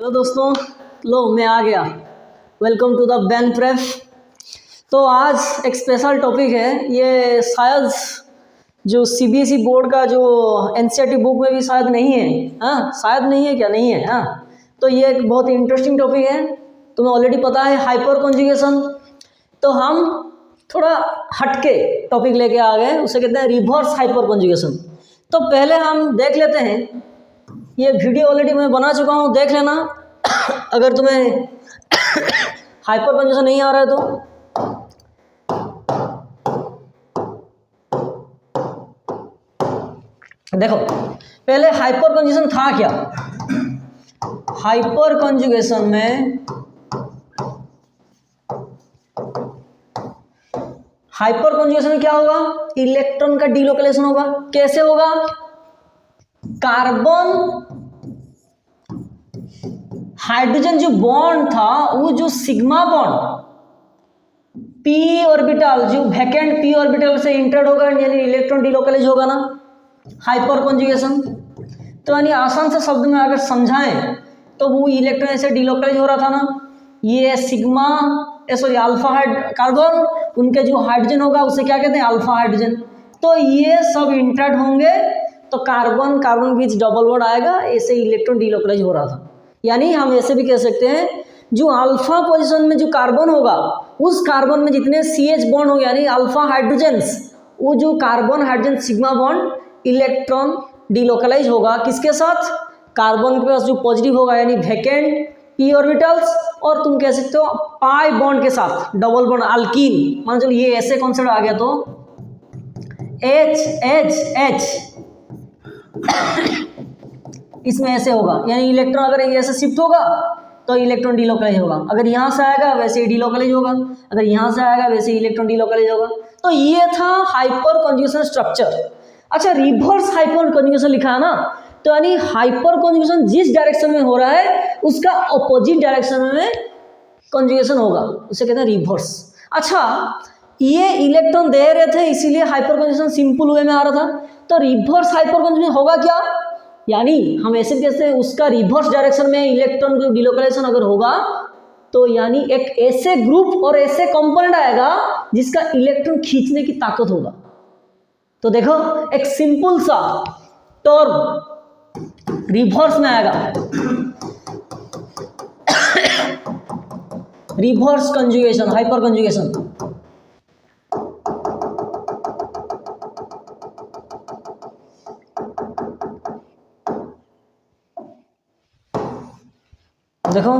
Hello दोस्तों, लो मैं आ गया। Welcome to the ban prep. तो आज एक स्पेशल टॉपिक है, ये शायद जो सीबीएसई बोर्ड का जो एनसीईआरटी बुक में भी शायद नहीं है। हाँ, शायद नहीं है, क्या नहीं है? हाँ, तो ये एक बहुत इंटरेस्टिंग टॉपिक है, तुम्हें ऑलरेडी पता है, हाइपर कॉन्जुगेशन। तो हम थोड़ा हटके टॉपिक लेके आ गए, उसे कहते हैं रिवर्स हाइपर कॉन्जुगेशन। तो पहले हम देख लेते हैं, ये वीडियो ऑलरेडी मैं बना चुका हूँ, देख लेना अगर तुम्हें हाइपर कॉन्जुगेशन नहीं आ रहा है तो। देखो पहले हाइपर कॉन्जुगेशन था क्या। हाइपर कॉन्जुगेशन में क्या होगा? इलेक्ट्रॉन का डिलोकेलेशन होगा। कैसे होगा? कार्बन हाइड्रोजन जो बॉन्ड था, वो जो सिग्मा बॉन्ड पी ऑर्बिटल, जो वैकेंट पी ऑर्बिटल से इंटर्ड होगा, यानी इलेक्ट्रॉन डिलोकेलाइज होगा ना, हाइपर कॉन्जुगेशन। तो यानी आसान से शब्द में अगर समझाएं तो वो इलेक्ट्रॉन ऐसे डिलोकेलाइज हो रहा था ना, ये सिग्मा अल्फा कार्बन, उनके जो हाइड्रोजन होगा उसे क्या कहते हैं? Alpha hydrogen. तो ये सब इंटर्ड होंगे तो कार्बन कार्बन बीच डबल बॉन्ड आएगा, ऐसे इलेक्ट्रॉन डिलोकेलाइज हो रहा था। यानी हम ऐसे भी कह सकते हैं, जो अल्फा पोजीशन में जो कार्बन होगा, उस कार्बन में जितने CH बॉन्ड होंगे, यानी अल्फा हाइड्रोजन्स, वो जो carbon hydrogen sigma bond, electron delocalize होगा किसके साथ? कार्बन के पास जो पॉजिटिव होगा, यानी वैकेंट पी ऑर्बिटल्स, और तुम कह सकते हो पाई बॉन्ड के साथ डबल बॉन्ड अल्कीन। मान चलो ये ऐसे कॉन्सेप्ट आ गया तो H इसमें ऐसे होगा, यानी इलेक्ट्रॉन अगर ऐसे शिफ्ट होगा तो इलेक्ट्रॉन डिलोकेलाइज होगा। अगर यहाँ से आएगा वैसे ही डिलोकेलाइज होगा, अगर यहाँ से आएगा वैसे ही इलेक्ट्रॉन डिलोकेलाइज होगा। तो ये था हाइपर कॉन्जुगेशन स्ट्रक्चर। अच्छा, रिवर्स हाइपर कॉन्जुगेशन लिखा है ना, तो यानी हाइपर कॉन्जुगेशन जिस डायरेक्शन में हो रहा है उसका अपोजिट डायरेक्शन में कॉन्जुगेशन होगा, उसे कहते हैं रिवर्स। अच्छा, ये इलेक्ट्रॉन दे रहे थे इसीलिए हाइपर कॉन्जुगेशन सिंपल वे में आ रहा था। तो रिवर्स हाइपर कॉन्जुगेशन होगा क्या? यानी हम ऐसे कहते हैं, उसका रिवर्स डायरेक्शन में इलेक्ट्रॉन को डिलोकेलाइजेशन अगर होगा तो यानी एक ऐसे ग्रुप और ऐसे कंपोनेंट आएगा जिसका इलेक्ट्रॉन खींचने की ताकत होगा। तो देखो एक सिंपल सा टर्म रिवर्स में आएगा, रिवर्स कंजुगेशन, हाइपर कंजुगेशन। देखो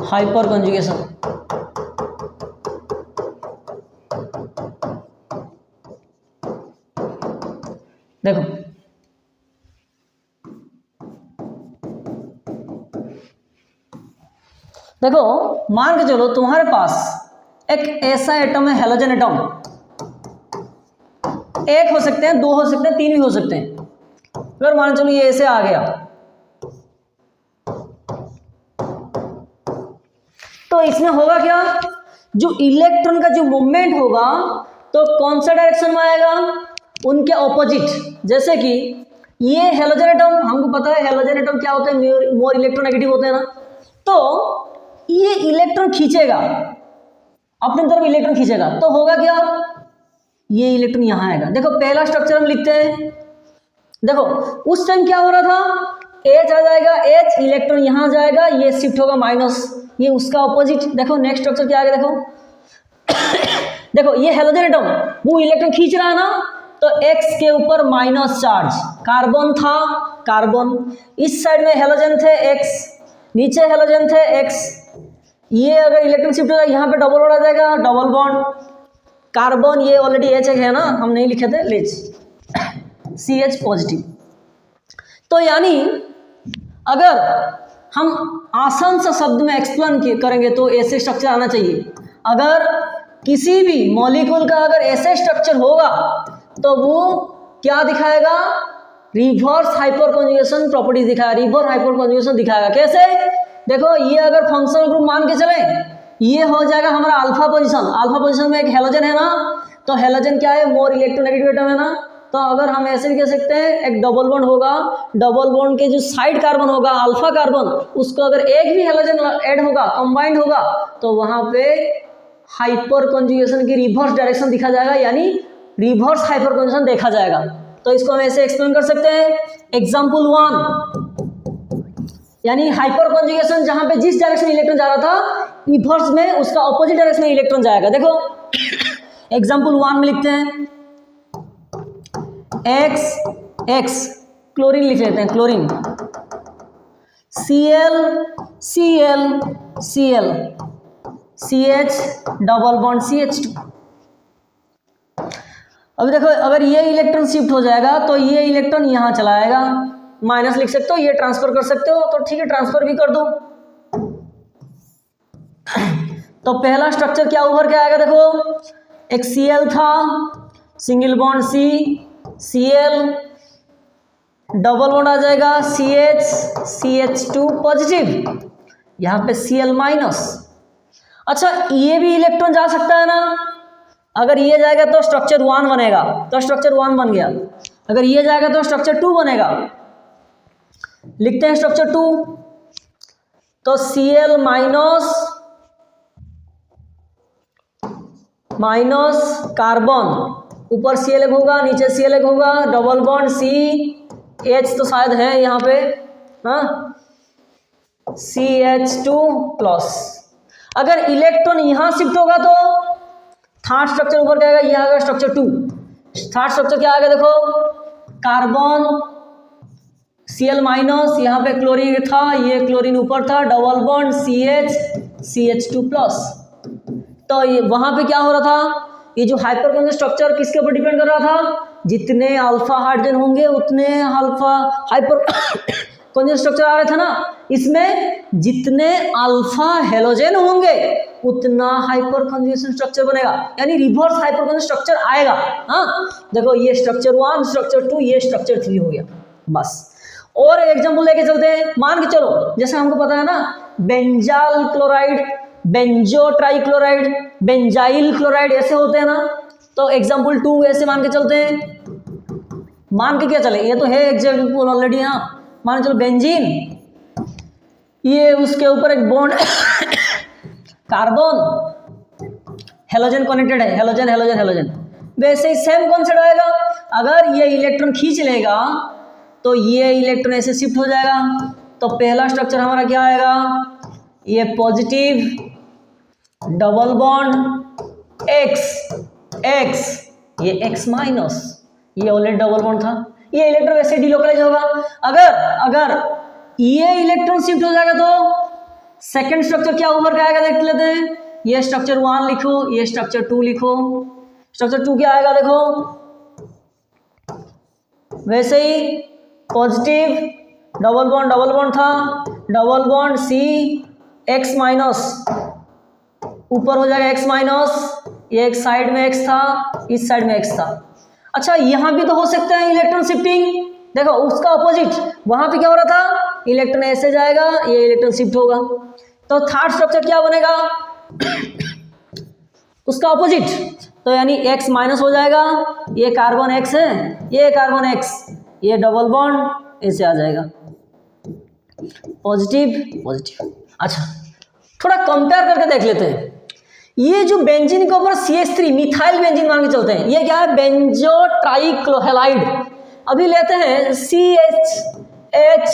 हाइपर कंजुगेशन, देखो देखो मान के चलो तुम्हारे पास एक ऐसा एटम है, हैलोजन एटम। एक हो सकते हैं, दो हो सकते हैं, तीन भी हो सकते हैं। अगर मान चलो ये ऐसे आ गया तो इसमें होगा क्या? जो इलेक्ट्रॉन का जो मूवमेंट होगा तो कौन सा डायरेक्शन में आएगा? उनके ऑपोजिट। जैसे कि ये हैलोजन एटम, हमको पता है हैलोजन एटम क्या होते हैं, मोर इलेक्ट्रोनेगेटिव होते हैं ना। तो ये इलेक्ट्रॉन खींचेगा, अपनी तरफ इलेक्ट्रॉन खींचेगा, तो होगा क्या? ये इलेक्ट्रॉन यहां आएगा। देखो पहला स्ट्रक्चर हम लिखते हैं, देखो उस टाइम क्या हो रहा था, H आ जाएगा, H इलेक्ट्रॉन यहां जाएगा, ये शिफ्ट होगा माइनस, ये उसका ऑपोजिट। देखो नेक्स्ट स्ट्रक्चर क्या आ गया, देखो देखो ये हैलोजन एटम, वो इलेक्ट्रॉन खींच रहा है ना, तो X के ऊपर माइनस चार्ज, कार्बन था, कार्बन इस साइड में हैलोजन थे X, नीचे हैलोजन थे X, ये अगर इलेक्ट्रॉन शिफ्ट होगा यहाँ पे डबल बॉन्ड आ जाएगा, डबल बॉन्ड कार्बन, ये ऑलरेडी H है ना, हम नहीं लिखे थे, लेच CH पॉजिटिव। तो यानी अगर हम आसान सा शब्द में एक्सप्लेन करेंगे तो ऐसे स्ट्रक्चर आना चाहिए। अगर किसी भी मॉलिक्यूल का अगर ऐसे स्ट्रक्चर होगा तो वो क्या दिखाएगा? रिवर्स हाइपर कॉन्जुगेशन प्रॉपर्टीज दिखाएगा, रिवर्स हाइपर कॉन्जुगेशन दिखाएगा। कैसे? देखो ये अगर फंक्शनल ग्रुप मान के चले, ये हो जाएगा हमारा अल्फा पोजीशन। अल्फा पोजीशन में एक हैलोजन है ना, तो हैलोजन क्या है? मोर इलेक्ट्रोनेगेटिव एटम है ना, तो अगर हम ऐसे भी कह सकते हैं एक डबल बॉन्ड होगा, डबल बॉन्ड के जो साइड कार्बन होगा अल्फा कार्बन, उसको अगर एक भी हेलोजन ऐड होगा, कंबाइंड होगा, तो वहां पे हाइपर कॉन्जुगेशन की रिवर्स डायरेक्शन दिखा जाएगा, यानी रिवर्स हाइपर कॉन्जुगेशन देखा जाएगा। तो इसको हम ऐसे एक्सप्लेन कर सकते हैं, एग्जाम्पल 1, यानी हाइपर कॉन्जुगेशन जहां पे जिस डायरेक्शन इलेक्ट्रॉन जा रहा था रिवर्स में उसका ऑपोजिट डायरेक्शन में इलेक्ट्रॉन जाएगा। देखो एग्जाम्पल 1 में लिखते हैं x क्लोरीन लिख लेते हैं, chlorine Cl CH double bond CH2। अब देखो अगर ये इलेक्ट्रॉन शिफ्ट हो जाएगा तो ये इलेक्ट्रॉन यहां चला आएगा, माइनस लिख सकते हो, ये ट्रांसफर कर सकते हो, तो ठीक है ट्रांसफर भी कर दो। तो पहला स्ट्रक्चर क्या उभर के आएगा, देखो एक Cl था, single bond Cl, double bond आ जाएगा CH2 पॉजिटिव, यहाँ पे Cl माइनस। अच्छा ये भी इलेक्ट्रॉन जा सकता है ना, अगर ये जाएगा तो स्ट्रक्चर 1 बनेगा, तो स्ट्रक्चर 1 बन गया। अगर ये जाएगा तो स्ट्रक्चर 2 बनेगा, लिखते हैं स्ट्रक्चर 2, तो Cl माइनस कार्बन, ऊपर Cl होगा नीचे Cl होगा, डबल बॉन्ड CH तो शायद है यहाँ पे, हाँ CH2 प्लस। अगर इलेक्ट्रॉन यहां शिफ्ट होगा तो थर्ड स्ट्रक्चर ऊपर क्या आएगा, यह आएगा स्ट्रक्चर 2। थर्ड स्ट्रक्चर क्या आएगा, देखो कार्बन Cl माइनस, यहाँ पे क्लोरीन था, ये क्लोरीन ऊपर था, डबल बॉन्ड CH2 प्लस। तो ये वहां पे क्या हो रहा था, ये जो हाइपर कॉन्जुगेट स्ट्रक्चर किसके ऊपर डिपेंड कर रहा था, जितने अल्फा हाइड्रोजन होंगे उतने अल्फा हाइपर कॉन्जुगेट स्ट्रक्चर आ रहे थे ना, इसमें जितने अल्फा हेलोजन होंगे उतना हाइपर कॉन्जुगेशन स्ट्रक्चर बनेगा, यानी रिवर्स हाइपर कॉन्जुगेट स्ट्रक्चर आएगा। हाँ देखो ये स्ट्रक्चर 1, स्ट्रक्चर 2, ये स्ट्रक्चर 3 हो गया बस। और एग्जांपल लेके चलते हैं, मान के चलो जैसे हमको पता है ना benzal chloride, benzo trichloride, benzyl chloride ऐसे होते हैं ना, तो एग्जांपल 2 ऐसे मान के चलते हैं। मान के क्या चले, ये तो है एग्जांपल ऑलरेडी, हाँ मान के चलो बेंजीन, ये उसके ऊपर एक बॉन्ड कार्बन, हेलोजन कनेक्टेड है, हेलोजन हेलोजन हेलोजन, वैसे ही सेम कॉन्सेप्ट आएगा। अगर ये इलेक्ट्रॉन खींच लेगा तो ये इलेक्ट्रॉन ऐसे शिफ्ट हो जाएगा, तो पहला स्ट्रक्चर हमारा क्या आएगा, ये पॉजिटिव डबल बॉन्ड X, ये X माइनस, ये ऑलरेडी डबल बॉन्ड था, ये इलेक्ट्रॉन वैसे डिलोकलाइज होगा। अगर ये इलेक्ट्रॉन शिफ्ट हो जाएगा तो सेकंड स्ट्रक्चर क्या उभर के आएगा, देख लेते हैं। ये स्ट्रक्चर 1 लिखो, ये स्ट्रक्चर 2 लिखो। स्ट्रक्चर 2 क्या आएगा, देखो वैसे ही पॉजिटिव डबल बॉन्ड था, डबल बॉन्ड X माइनस, ऊपर हो जाएगा X माइनस, ये एक साइड में X था, इस साइड में X था। अच्छा यहां भी तो हो सकता है इलेक्ट्रॉन शिफ्टिंग, देखो उसका अपोजिट, वहां पे क्या हो रहा था, इलेक्ट्रॉन ऐसे जाएगा, ये इलेक्ट्रॉन शिफ्ट होगा, तो थर्ड स्ट्रक्चर क्या बनेगा उसका अपोजिट, तो यानी X माइनस हो जाएगा, ये कार्बन X है, ये कार्बन X, ये डबल बॉन्ड ऐसे आ जाएगा, पॉजिटिव। अच्छा थोड़ा कंपेयर करके देख लेते हैं, ये जो बेंजीन के ऊपर CH3 मिथाइल बेंजीन मान के चलते हैं, ये क्या है, बेंजो ट्राइक्लोहेलाइड। अभी लेते हैं CHH,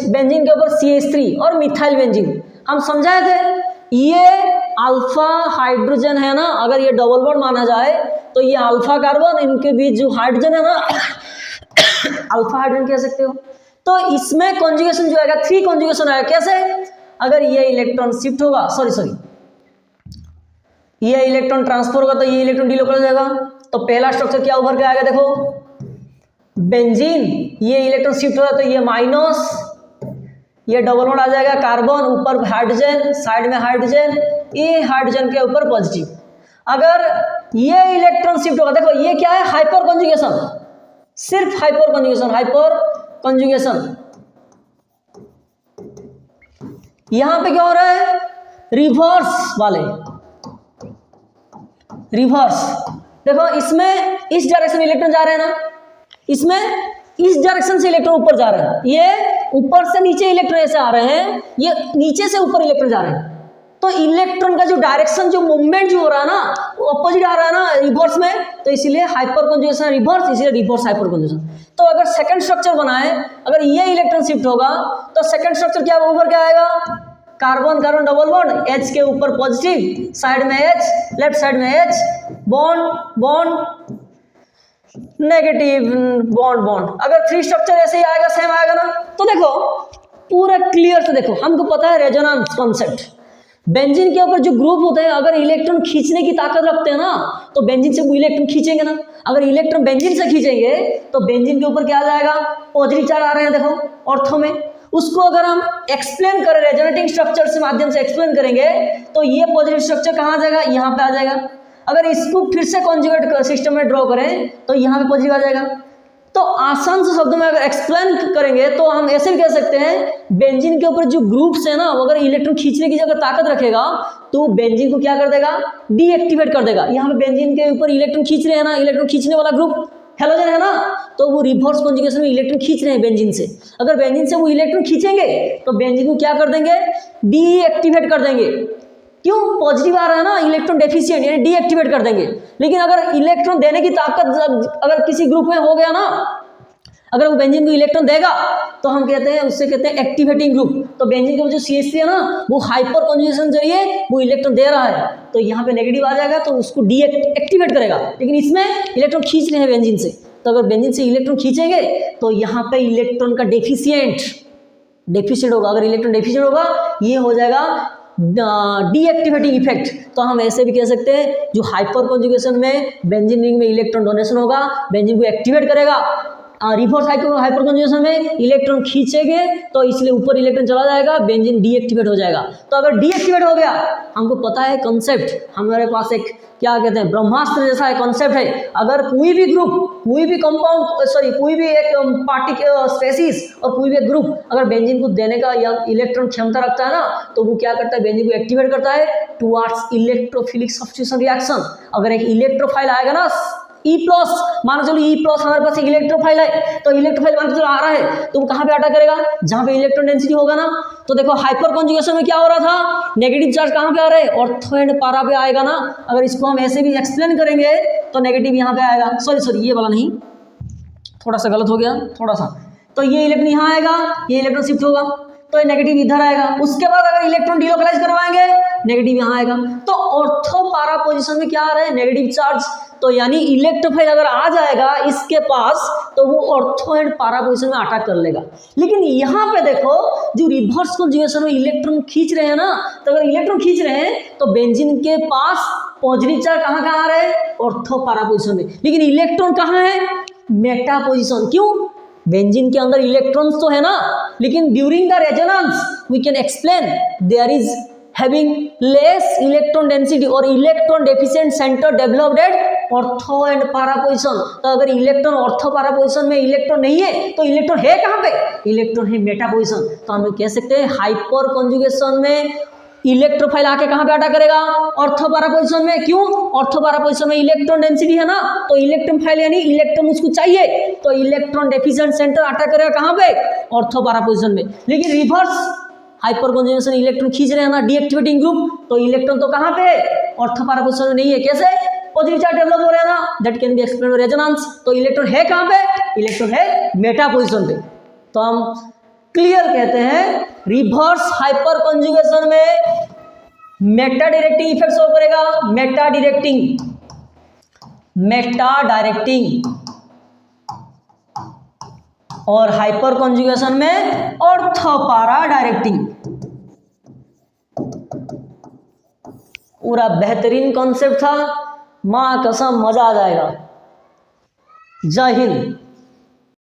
बेंजीन के ऊपर CH3 और मिथाइल बेंजीन, हम समझाए थे ये अल्फा हाइड्रोजन है ना, अगर ये डबल बॉन्ड माना जाए तो ये अल्फा कार्बन, इनके बीच जो हाइड्रोजन है ना अल्फा हाइड्रोजन कह सकते हो। तो इसमें कॉन्जुगेशन जो आएगा 3 कॉन्जुगेशन आएगा, कैसे, अगर ये इलेक्ट्रॉन शिफ्ट होगा, सॉरी ये इलेक्ट्रॉन ट्रांसफर होगा तो ये इलेक्ट्रॉन डिलोकलाइज हो जाएगा, तो पहला स्ट्रक्चर क्या उभर के आएगा, देखो बेंजीन, ये इलेक्ट्रॉन शिफ्ट होगा तो ये माइनस, ये डबल बॉन्ड आ जाएगा, कार्बन ऊपर हाइड्रोजन, साइड में हाइड्रोजन, ये हाइड्रोजन के ऊपर पॉजिटिव। अगर ये इलेक्ट्रॉन शिफ्ट होगा, देखो ये क्या है, हाइपर कॉन्जुगेशन, सिर्फ हाइपर कॉन्जुगेशन। यहां पे क्या हो रहा है, रिवर्स देखो इसमें इस डायरेक्शन में इलेक्ट्रॉन जा रहे हैं ना, इसमें इस डायरेक्शन से इलेक्ट्रॉन ऊपर जा रहे हैं, ये ऊपर से नीचे इलेक्ट्रॉन ऐसे आ रहे हैं, ये नीचे से ऊपर इलेक्ट्रॉन जा रहे हैं। तो इलेक्ट्रॉन का जो डायरेक्शन, जो मूवमेंट जो हो रहा है ना, वो अपोजिट आ रहा है ना, रिवर्स में, तो इसीलिए हाइपर कंजुगेशन रिवर्स, इसीलिए रिवर्स हाइपर कंजुगेशन। तो अगर सेकंड स्ट्रक्चर बनाए, अगर ये इलेक्ट्रॉन शिफ्ट होगा तो सेकंड स्ट्रक्चर क्या ऊपर क्या आएगा, carbon carbon double bond, H के ऊपर पॉजिटिव, साइड में H, लेफ्ट साइड में H, bond bond negative, bond bond. अगर थ्री स्ट्रक्चर ऐसे ही आएगा, सेम आएगा ना। तो देखो पूरा क्लियर से देखो, हमको पता है रेजोनेंस कॉन्सेप्ट। बेंजीन के ऊपर जो ग्रुप होते हैं, अगर इलेक्ट्रॉन खींचने की ताकत रखते हैं ना, तो बेंजीन से वो इलेक्ट्रॉन खींचेंगे ना। अगर इलेक्ट्रॉन बेंजीन से खींचेंगे तो बेंजीन के ऊपर क्या आ जाएगा, पॉजिटिव चार्ज आ रहे हैं, देखो ऑर्थो में। उसको अगर हम एक्सप्लेन करें, रेजोनेटिंग स्ट्रक्चर से माध्यम से एक्सप्लेन करेंगे, तो ये पॉजिटिव स्ट्रक्चर कहाँ आ जाएगा, यहाँ पे आ जाएगा। अगर इसको फिर से कॉन्जुगेट सिस्टम में ड्रॉ करें तो यहाँ पे पॉजिटिव आ जाएगा। तो आसान से शब्दों में अगर एक्सप्लेन करेंगे तो हम ऐसे भी कह सकते हैं, बेंजीन के ऊपर जो ग्रुप्स है ना, वो अगर इलेक्ट्रॉन खींचने की अगर ताकत रखेगा तो बेंजीन को क्या कर देगा, डीएक्टिवेट कर देगा। यहाँ पे बेंजीन के ऊपर इलेक्ट्रॉन खींच रहे हैं ना, इलेक्ट्रॉन खींचने वाला ग्रुप हेलोजन है ना, तो वो रिवर्स कॉन्जुगेशन में इलेक्ट्रॉन खींच रहे हैं बेंजीन से। अगर बेंजीन से वो इलेक्ट्रॉन खींचेंगे तो बेंजीन को क्या कर देंगे, डीएक्टिवेट कर देंगे। क्यों, पॉजिटिव आ रहा है ना, इलेक्ट्रॉन डेफिशिएंट, यानी डीएक्टिवेट कर देंगे। लेकिन अगर इलेक्ट्रॉन देने की ताकत अगर किसी ग्रुप में हो गया ना, अगर वो बेंजीन को इलेक्ट्रॉन देगा तो हम कहते हैं, उससे कहते हैं एक्टिवेटिंग ग्रुप। तो बेंजीन का जो CH3 है ना, वो हाइपर कॉन्जुगेशन जरिए वो इलेक्ट्रॉन दे रहा है, तो यहाँ पे नेगेटिव आ जाएगा, तो उसको डीएक्टिवेट करेगा। लेकिन इसमें इलेक्ट्रॉन खींच रहे हैं बेंजीन से, तो अगर बेंजीन से इलेक्ट्रॉन खींचेंगे तो यहाँ पे इलेक्ट्रॉन का डेफिशिएंट होगा। अगर इलेक्ट्रॉन डेफिशिएंट होगा, ये हो जाएगा डीएक्टिवेटिंग इफेक्ट। तो हम ऐसे भी कह सकते हैं, जो हाइपर कॉन्जुगेशन में बेंजीन रिंग में इलेक्ट्रॉन डोनेशन होगा, बेंजीन को एक्टिवेट करेगा। रिवर्स हाइपर कॉन्जुगेशन में इलेक्ट्रॉन खींचेंगे तो इसलिए ऊपर इलेक्ट्रॉन चला जाएगा, बेंजीन डीएक्टिवेट हो जाएगा। तो अगर डीएक्टिवेट हो गया, हमको पता है कॉन्सेप्ट, हमारे पास एक क्या कहते हैं, ब्रह्मास्त्र जैसा एक कॉन्सेप्ट है। अगर कोई भी ग्रुप, कोई भी कंपाउंड, कोई भी एक पार्टिकल स्पेसीज और कोई भी ग्रुप अगर बेंजीन को देने का या इलेक्ट्रॉन क्षमता रखता है ना, तो वो क्या करता है, बेंजीन को एक्टिवेट करता है टुवर्ड्स इलेक्ट्रोफिलिक सब्स्टिट्यूशन रिएक्शन। अगर एक इलेक्ट्रोफाइल आएगा ना, E+, मान चलो E+ हमारे पास एक इलेक्ट्रोफाइल है, तो इलेक्ट्रोफाइल मान चलो आ रहा है, तो वो कहाँ पे अटैक करेगा, जहाँ पे इलेक्ट्रॉन डेंसिटी होगा ना। तो देखो हाइपर कॉन्जुगेशन में क्या हो रहा था, नेगेटिव चार्ज कहाँ पे आ रहे हैं, ऑर्थो एंड पारा पे आएगा ना। अगर इसको हम ऐसे भी एक्सप्लेन करेंगे तो नेगेटिव यहाँ पे आएगा, सॉरी ये वाला नहीं, थोड़ा सा गलत हो गया, थोड़ा सा। तो ये इलेक्ट्रॉन यहाँ आएगा, ये इलेक्ट्रॉन शिफ्ट होगा, तो ये नेगेटिव इधर आएगा। उसके बाद अगर इलेक्ट्रॉन डिलोकलाइज करवाएंगे, नेगेटिव यहाँ आएगा। तो ऑर्थो पारा पोजीशन में क्या आ रहा है, नेगेटिव चार्ज। तो यानी इलेक्ट्रोफाइल अगर आ जाएगा इसके पास, तो वो ऑर्थो एंड पारा पोजीशन में अटैक कर लेगा। लेकिन यहाँ पे देखो, जो रिवर्स कॉन्जुगेशन में इलेक्ट्रॉन खींच रहे हैं ना, तो अगर इलेक्ट्रॉन खींच रहे हैं तो बेंजीन के पास पॉजिटिव चार्ज कहाँ आ रहे हैं, ऑर्थो पारा पोजीशन में। लेकिन इलेक्ट्रॉन कहाँ है, मेटा पोजीशन। क्यों, बेंजीन के अंदर इलेक्ट्रॉन्स तो है ना, लेकिन during the resonance we can explain there is having less electron density और electron deficient centre developed at ortho and para position. तो अगर इलेक्ट्रॉन ऑर्थो पारा पोजीशन में इलेक्ट्रॉन नहीं है, तो इलेक्ट्रॉन है कहाँ पे, इलेक्ट्रॉन है मेटा पोजीशन। तो हम कह सकते हैं हाइपर कॉन्जुगेशन में इलेक्ट्रोफाइल आके कहाँ पे अटैक करेगा, ऑर्थो पारा पोजीशन में। क्यों, ऑर्थो पारा पोजीशन में इलेक्ट्रॉन डेंसिटी है ना, तो इलेक्ट्रॉन फाइल यानी इलेक्ट्रॉन उसको चाहिए, तो इलेक्ट्रॉन डेफिशिएंट सेंटर अटैक करेगा कहाँ पे, ऑर्थो पारा पोजीशन में। लेकिन रिवर्स हाइपर कॉन्जुगेशन इलेक्ट्रॉन खींच रहे हैं ना, डीएक्टिवेटिंग ग्रुप, तो इलेक्ट्रॉन तो कहाँ पे है, ऑर्थो पारा पोजीशन में नहीं है। कैसे, पॉजिटिव चार्ज डेवलप हो रहा है ना, that can be explain by resonance. तो इलेक्ट्रॉन है कहाँ पे, इलेक्ट्रॉन है मेटा पोजीशन पे। तो हम क्लियर कहते हैं, रिवर्स हाइपर कॉन्जुगेशन में मेटा डायरेक्टिंग इफेक्ट शो करेगा, मेटा डायरेक्टिंग, और हाइपर कॉन्जुगेशन में ऑर्थो पारा डायरेक्टिंग। पूरा बेहतरीन कॉन्सेप्ट था, मां कसम मजा आ जाएगा। जय हिंद।